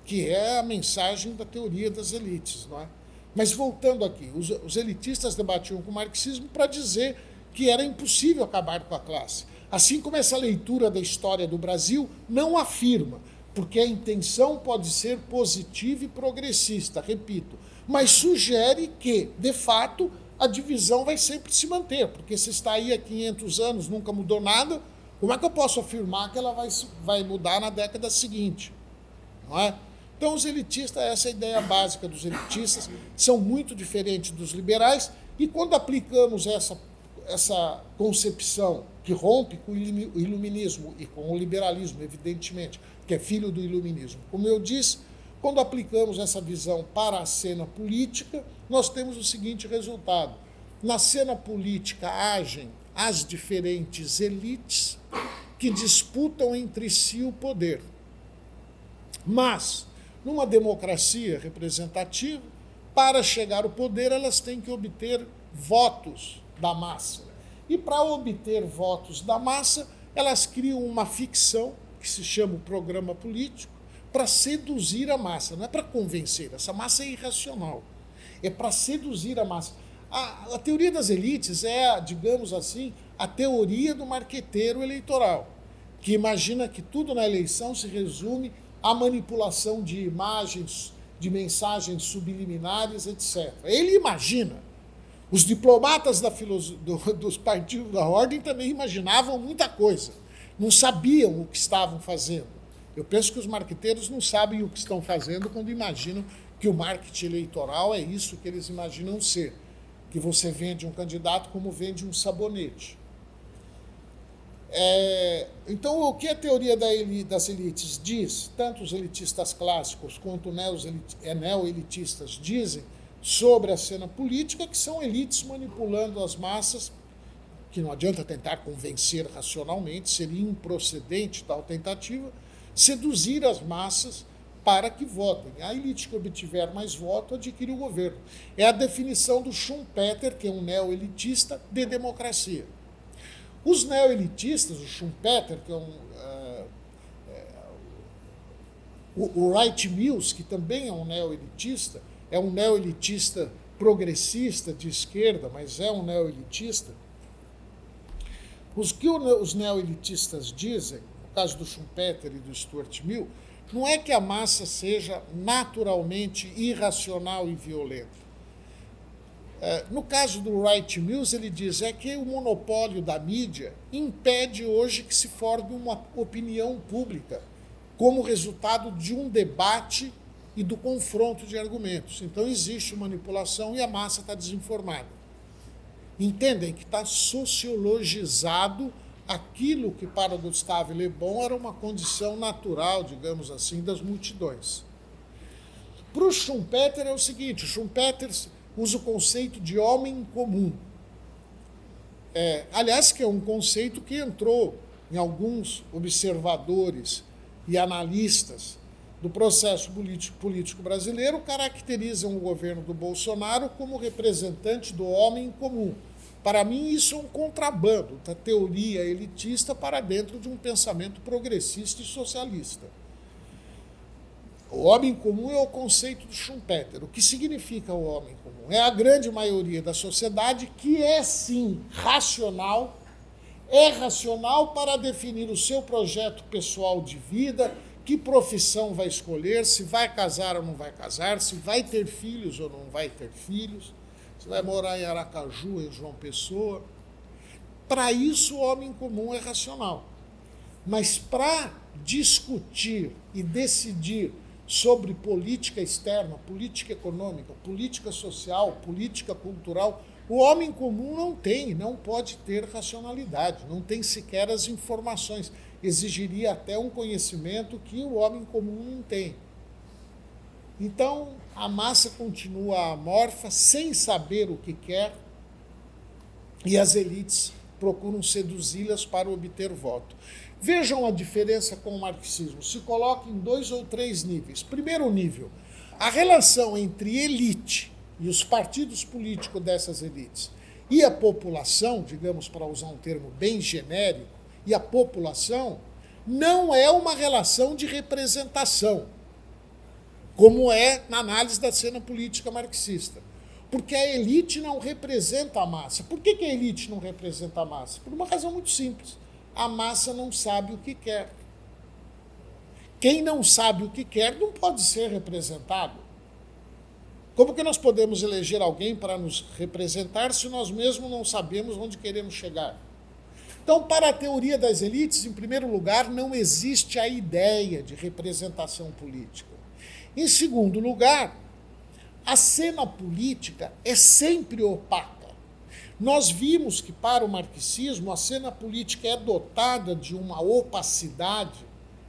que é a mensagem da teoria das elites, não é? Mas, voltando aqui, os elitistas debatiam com o marxismo para dizer que era impossível acabar com a classe. Assim como essa leitura da história do Brasil não afirma, porque a intenção pode ser positiva e progressista, repito, mas sugere que, de fato, a divisão vai sempre se manter, porque se está aí há 500 anos, nunca mudou nada, como é que eu posso afirmar que ela vai mudar na década seguinte? Não é? Então, os elitistas, essa é a ideia básica dos elitistas, são muito diferentes dos liberais, e quando aplicamos essa concepção que rompe com o iluminismo e com o liberalismo, evidentemente, que é filho do iluminismo, como eu disse, quando aplicamos essa visão para a cena política, nós temos o seguinte resultado: na cena política agem as diferentes elites que disputam entre si o poder. Mas, numa democracia representativa, para chegar ao poder, elas têm que obter votos da massa. E para obter votos da massa, elas criam uma ficção, que se chama o programa político, para seduzir a massa. Não é para convencer, essa massa é irracional. É para seduzir a massa. A teoria das elites é, digamos assim, a teoria do marqueteiro eleitoral, que imagina que tudo na eleição se resume à manipulação de imagens, de mensagens subliminares, etc. Ele imagina. Os diplomatas dos partidos da ordem também imaginavam muita coisa. Não sabiam o que estavam fazendo. Eu penso que os marqueteiros não sabem o que estão fazendo quando imaginam que o marketing eleitoral é isso que eles imaginam ser. Que você vende um candidato como vende um sabonete. Então, o que a teoria das elites diz, tanto os elitistas clássicos quanto neo-elitistas dizem sobre a cena política, que são elites manipulando as massas, que não adianta tentar convencer racionalmente, seria improcedente tal tentativa, seduzir as massas para que votem. A elite que obtiver mais voto adquire o governo. É a definição do Schumpeter, que é um neo-elitista, de democracia. Os neo-elitistas, o Schumpeter, que é o Wright Mills, que também é um neo-elitista progressista de esquerda, mas é um neo-elitista. Os que os neo-elitistas dizem, no caso do Schumpeter e do Stuart Mill, não é que a massa seja naturalmente irracional e violenta. No caso do Wright Mills, ele diz que o monopólio da mídia impede hoje que se forme uma opinião pública como resultado de um debate e do confronto de argumentos. Então existe manipulação e a massa está desinformada. Entendem que está sociologizado aquilo que para Gustave Le Bon era uma condição natural, digamos assim, das multidões. Para o Schumpeter é o seguinte, o Schumpeter usa o conceito de homem comum. Aliás, que é um conceito que entrou em alguns observadores e analistas do processo político brasileiro, caracterizam o governo do Bolsonaro como representante do homem comum. Para mim, isso é um contrabando da teoria elitista para dentro de um pensamento progressista e socialista. O homem comum é o conceito do Schumpeter. O que significa o homem comum? É a grande maioria da sociedade que é, sim, racional, é racional para definir o seu projeto pessoal de vida, que profissão vai escolher, se vai casar ou não vai casar, se vai ter filhos ou não vai ter filhos, se vai morar em Aracaju, em João Pessoa. Para isso, o homem comum é racional. Mas para discutir e decidir sobre política externa, política econômica, política social, política cultural, o homem comum não pode ter racionalidade, não tem sequer as informações. Exigiria até um conhecimento que o homem comum não tem. Então, a massa continua amorfa, sem saber o que quer, e as elites procuram seduzi-las para obter voto. Vejam a diferença com o marxismo. Se coloca em 2 ou 3 níveis. Primeiro nível, a relação entre elite e os partidos políticos dessas elites e a população, digamos, para usar um termo bem genérico, e a população não é uma relação de representação, como é na análise da cena política marxista. Porque a elite não representa a massa. Por que a elite não representa a massa? Por uma razão muito simples. A massa não sabe o que quer. Quem não sabe o que quer não pode ser representado. Como que nós podemos eleger alguém para nos representar se nós mesmos não sabemos onde queremos chegar? Então, para a teoria das elites, em primeiro lugar, não existe a ideia de representação política. Em segundo lugar, a cena política é sempre opaca. Nós vimos que, para o marxismo, a cena política é dotada de uma opacidade.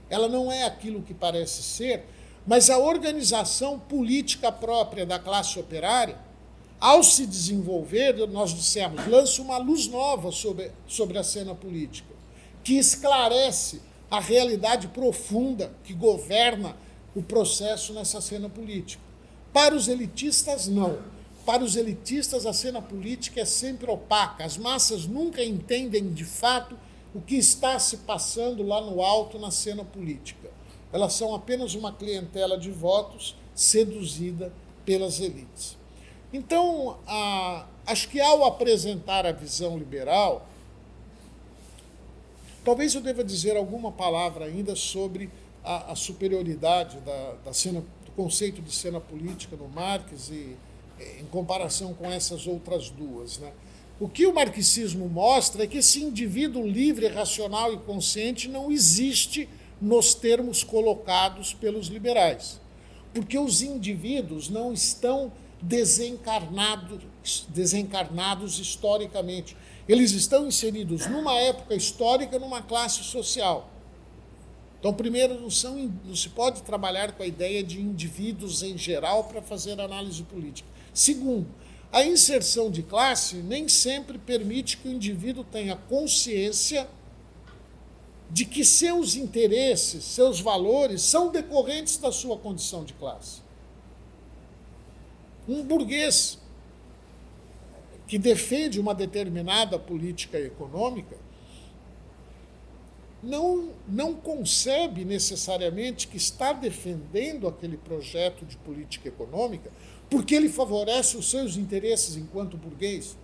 Ela não é aquilo que parece ser, mas a organização política própria da classe operária, ao se desenvolver, nós dissemos, lança uma luz nova sobre a cena política, que esclarece a realidade profunda que governa o processo nessa cena política. Para os elitistas, não. Para os elitistas, a cena política é sempre opaca. As massas nunca entendem, de fato, o que está se passando lá no alto na cena política. Elas são apenas uma clientela de votos seduzida pelas elites. Então, acho que ao apresentar a visão liberal, talvez eu deva dizer alguma palavra ainda sobre a superioridade da cena, do conceito de cena política no Marx e em comparação com essas outras duas, né? O que o marxismo mostra é que esse indivíduo livre, racional e consciente não existe nos termos colocados pelos liberais, porque os indivíduos não estão desencarnados historicamente. Eles estão inseridos numa época histórica, numa classe social. Então, primeiro, não se pode trabalhar com a ideia de indivíduos em geral para fazer análise política. Segundo, a inserção de classe nem sempre permite que o indivíduo tenha consciência de que seus interesses, seus valores são decorrentes da sua condição de classe. Um burguês que defende uma determinada política econômica não concebe necessariamente que está defendendo aquele projeto de política econômica porque ele favorece os seus interesses enquanto burguês.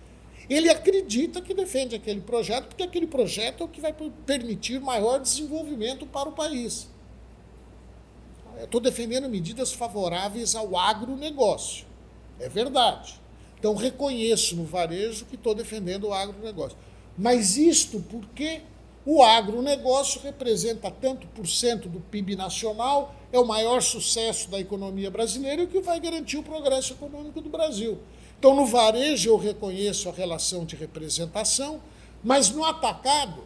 Ele acredita que defende aquele projeto porque aquele projeto é o que vai permitir maior desenvolvimento para o país. Eu estou defendendo medidas favoráveis ao agronegócio. É verdade. Então, reconheço no varejo que estou defendendo o agronegócio. Mas isto porque o agronegócio representa tanto por cento do PIB nacional, é o maior sucesso da economia brasileira e o que vai garantir o progresso econômico do Brasil. Então, no varejo, eu reconheço a relação de representação, mas no atacado,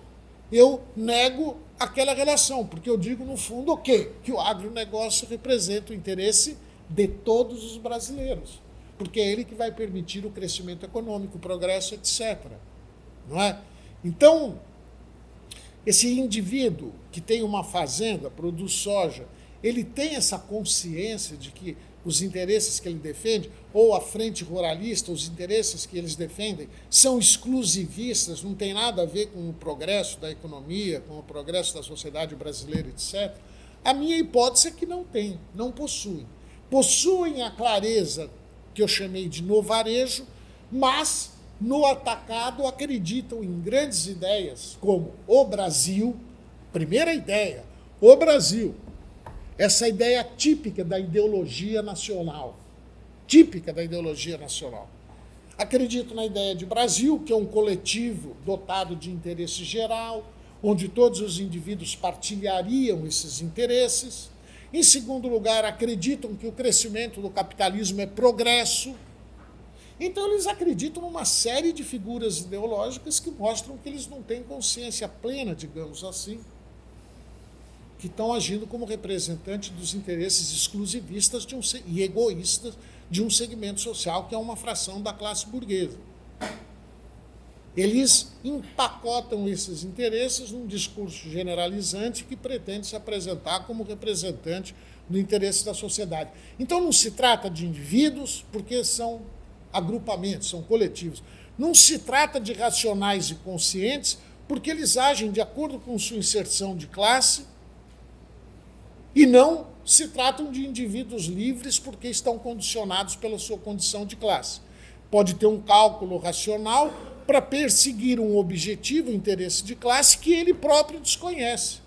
eu nego aquela relação, porque eu digo, no fundo, o quê? Que o agronegócio representa o interesse de todos os brasileiros, porque é ele que vai permitir o crescimento econômico, o progresso, etc. Não é? Então, esse indivíduo que tem uma fazenda, produz soja, ele tem essa consciência de que os interesses que ele defende, ou a frente ruralista, os interesses que eles defendem, são exclusivistas, não tem nada a ver com o progresso da economia, com o progresso da sociedade brasileira, etc. A minha hipótese é que não tem, não possuem. Possuem a clareza que eu chamei de no varejo, mas no atacado acreditam em grandes ideias como o Brasil, primeira ideia, o Brasil. Essa ideia típica da ideologia nacional. Típica da ideologia nacional. Acredito na ideia de Brasil, que é um coletivo dotado de interesse geral, onde todos os indivíduos partilhariam esses interesses. Em segundo lugar, acreditam que o crescimento do capitalismo é progresso. Então, eles acreditam numa série de figuras ideológicas que mostram que eles não têm consciência plena, digamos assim, que estão agindo como representantes dos interesses exclusivistas e egoístas de um segmento social que é uma fração da classe burguesa. Eles empacotam esses interesses num discurso generalizante que pretende se apresentar como representante do interesse da sociedade. Então não se trata de indivíduos, porque são agrupamentos, são coletivos. Não se trata de racionais e conscientes, porque eles agem de acordo com sua inserção de classe, e não se tratam de indivíduos livres porque estão condicionados pela sua condição de classe. Pode ter um cálculo racional para perseguir um objetivo, um interesse de classe que ele próprio desconhece.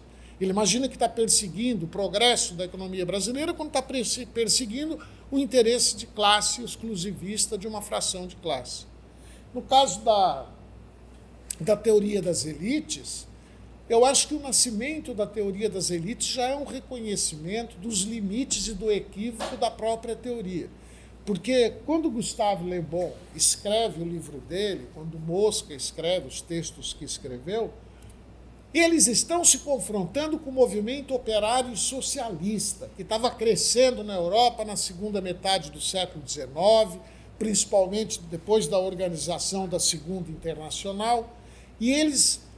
Ele imagina que está perseguindo o progresso da economia brasileira quando está perseguindo o interesse de classe exclusivista de uma fração de classe. No caso da teoria das elites, eu acho que o nascimento da teoria das elites já é um reconhecimento dos limites e do equívoco da própria teoria. Porque quando Gustave Le Bon escreve o livro dele, quando Mosca escreve os textos que escreveu, eles estão se confrontando com o movimento operário socialista, que estava crescendo na Europa na segunda metade do século XIX, principalmente depois da organização da Segunda Internacional, e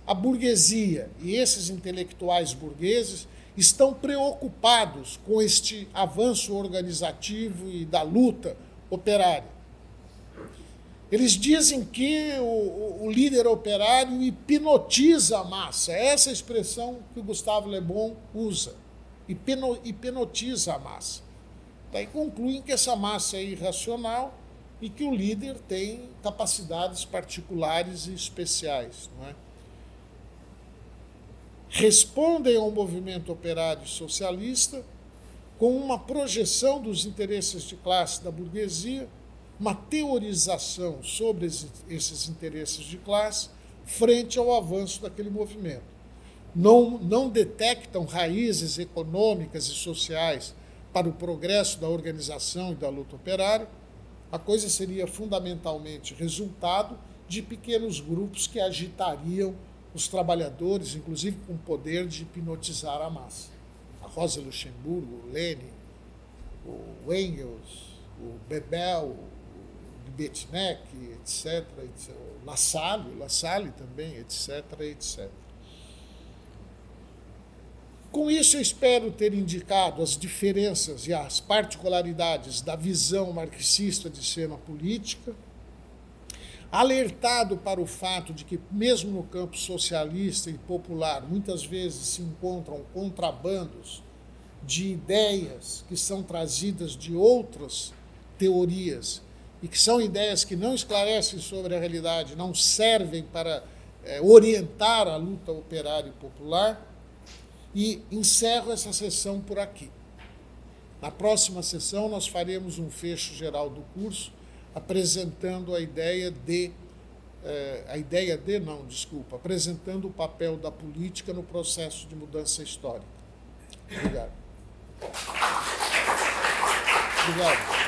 a burguesia e esses intelectuais burgueses estão preocupados com este avanço organizativo e da luta operária. Eles dizem que o líder operário hipnotiza a massa. É essa expressão que o Gustave Le Bon usa. Hipnotiza a massa. Daí concluem que essa massa é irracional e que o líder tem capacidades particulares e especiais. Não é? Respondem ao movimento operário socialista com uma projeção dos interesses de classe da burguesia, uma teorização sobre esses interesses de classe frente ao avanço daquele movimento. Não detectam raízes econômicas e sociais para o progresso da organização e da luta operária. A coisa seria fundamentalmente resultado de pequenos grupos que agitariam os trabalhadores, inclusive com o poder de hipnotizar a massa. A Rosa Luxemburgo, o Lenin, o Engels, o Bebel, o Liebknecht, etc., o Lassalle também, etc., etc. Com isso, eu espero ter indicado as diferenças e as particularidades da visão marxista de cena política, alertado para o fato de que, mesmo no campo socialista e popular, muitas vezes se encontram contrabandos de ideias que são trazidas de outras teorias e que são ideias que não esclarecem sobre a realidade, não servem para orientar a luta operária e popular. E encerro essa sessão por aqui. Na próxima sessão, nós faremos um fecho geral do curso, apresentando apresentando o papel da política no processo de mudança histórica. Obrigado. Obrigado.